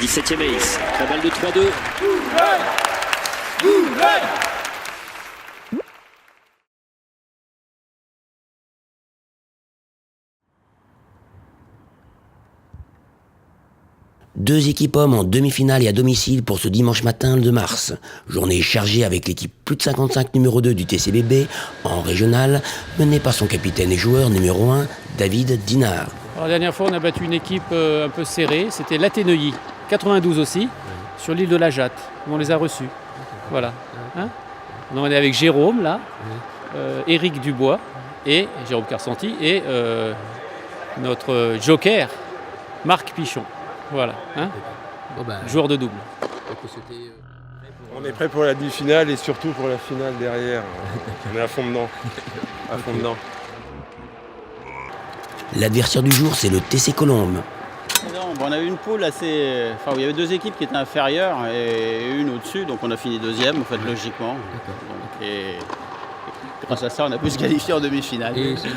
17e ace. La balle de 3-2. Deux équipes hommes en demi-finale et à domicile pour ce dimanche matin le 2 mars. Journée chargée avec l'équipe plus de 55 numéro 2 du TCBB en régional, menée par son capitaine et joueur numéro 1, David Dinard. Alors, la dernière fois, on a battu une équipe un peu serrée, c'était l'Athéneuilly, 92 aussi, sur l'île de la Jatte, où on les a reçus. Voilà. Hein, on est avec Jérôme, là, Éric Dubois, et Jérôme Carsanti, et notre joker, Marc Pichon. Voilà, hein, joueur de double. On est prêt pour la demi-finale et surtout pour la finale derrière. On est à fond dedans. À fond dedans. L'adversaire du jour, c'est le TC Colombes. On a eu une poule assez... Enfin, il y avait deux équipes qui étaient inférieures et une au-dessus, donc on a fini deuxième, en fait, logiquement. Donc, et grâce à ça, on a pu se qualifier en demi-finale.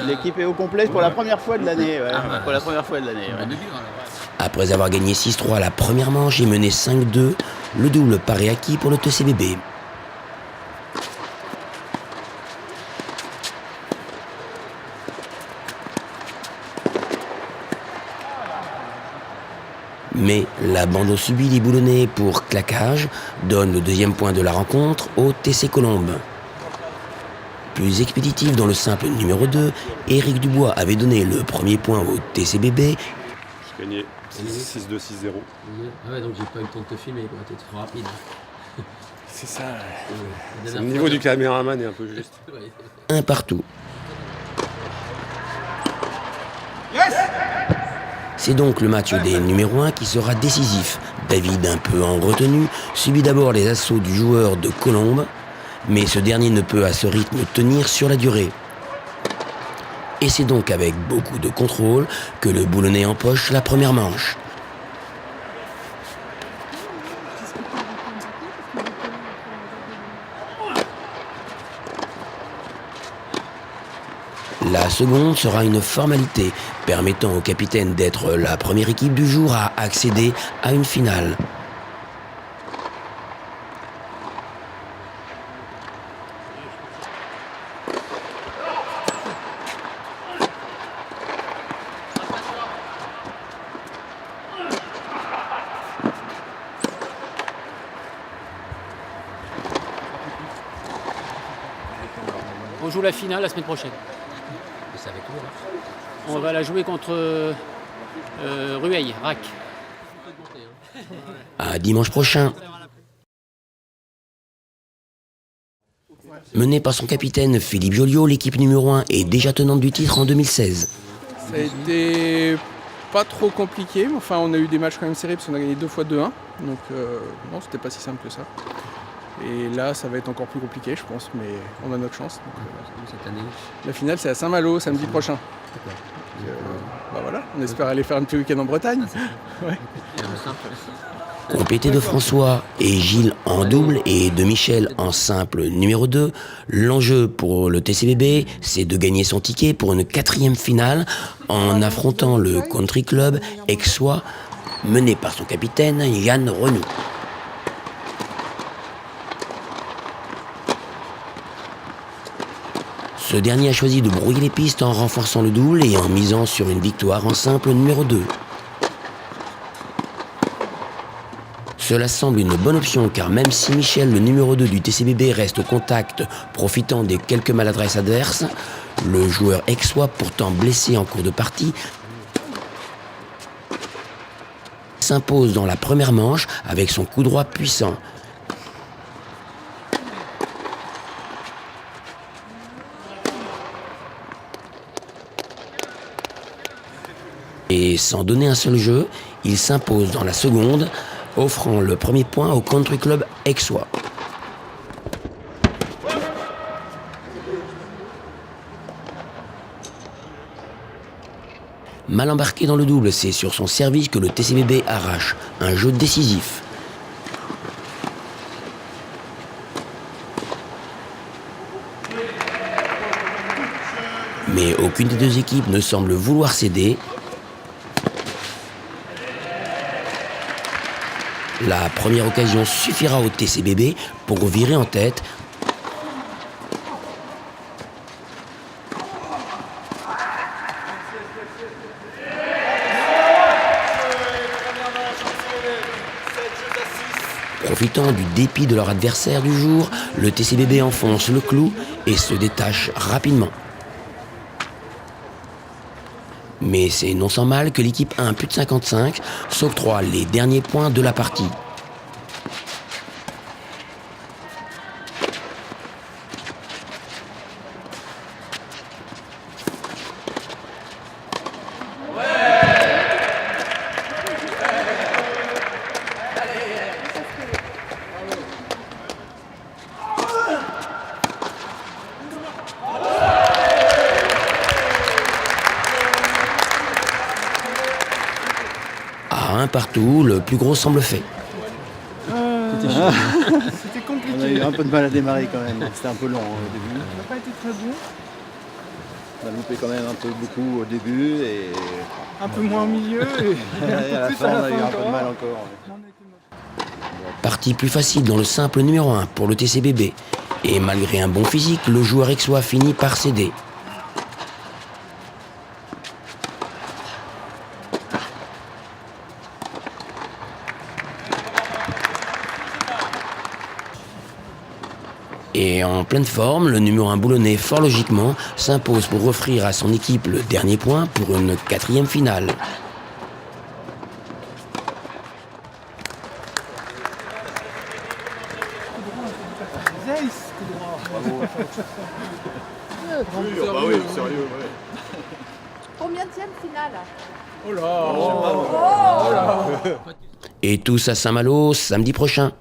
L'équipe est au complet pour la première fois de l'année. Ouais. Pour la première fois de l'année. Ouais. Après avoir gagné 6-3 la première manche et mené 5-2, le double paraît acquis pour le TCBB. Mais l'abandon subi des boulonnais pour claquage donne le deuxième point de la rencontre au TC Colombes. Plus expéditif dans le simple numéro 2, Éric Dubois avait donné le premier point au TCBB. Je gagnais 6-2, 6-0. Ah ouais, donc j'ai pas eu le temps de te filmer, quoi. T'es trop rapide. C'est ça. Le niveau du caméraman est un peu juste. Un partout. C'est donc le match des numéros 1 qui sera décisif. David, un peu en retenue, subit d'abord les assauts du joueur de Colombes, mais ce dernier ne peut à ce rythme tenir sur la durée. Et c'est donc avec beaucoup de contrôle que le boulonnais empoche la première manche. La seconde sera une formalité, permettant au capitaine d'être la première équipe du jour à accéder à une finale. On joue la finale la semaine prochaine. C'est avec toi, là. On va la jouer contre Rueil, RAC. À dimanche prochain. Menée par son capitaine Philippe Joliot, l'équipe numéro 1 est déjà tenante du titre en 2016. Ça a été pas trop compliqué, enfin on a eu des matchs quand même serrés parce qu'on a gagné 2 fois 2-1, donc non, c'était pas si simple que ça. Et là ça va être encore plus compliqué je pense, mais on a notre chance. Donc, cette année. la finale c'est à Saint-Malo samedi prochain. Bah voilà, on espère aller faire un petit week-end en Bretagne. Ouais. Complété de François et Gilles en double et de Michel en simple numéro 2, l'enjeu pour le TCBB, c'est de gagner son ticket pour une 4e finale en affrontant le country club aixois mené par son capitaine Yann Renou. Ce dernier a choisi de brouiller les pistes en renforçant le double et en misant sur une victoire en simple numéro 2. Cela semble une bonne option car même si Michel, le numéro 2 du TCBB, reste au contact, profitant des quelques maladresses adverses, le joueur aixois, pourtant blessé en cours de partie, s'impose dans la première manche avec son coup droit puissant. Et sans donner un seul jeu, il s'impose dans la seconde, offrant le premier point au country club aixois. Mal embarqué dans le double, c'est sur son service que le TCBB arrache un jeu décisif. Mais aucune des deux équipes ne semble vouloir céder. La première occasion suffira au TCBB pour virer en tête. Profitant du dépit de leur adversaire du jour, le TCBB enfonce le clou et se détache rapidement. Mais c'est non sans mal que l'équipe 1 plus de 55 s'octroie les derniers points de la partie. À un partout, le plus gros semble fait. C'était compliqué. On a eu un peu de mal à démarrer quand même, c'était un peu long au début. Ça n'a pas été très bon. On a loupé quand même un peu beaucoup au début et Un peu moins au milieu. Et à la fin on a eu un peu de mal encore. Partie plus facile dans le simple numéro 1 pour le TCBB. Et malgré un bon physique, le joueur aixois finit par céder. Et en pleine forme, le numéro 1 boulonnais, fort logiquement, s'impose pour offrir à son équipe le dernier point pour une 4e finale. Combienième finale? Oh là. Et tous à Saint-Malo samedi prochain.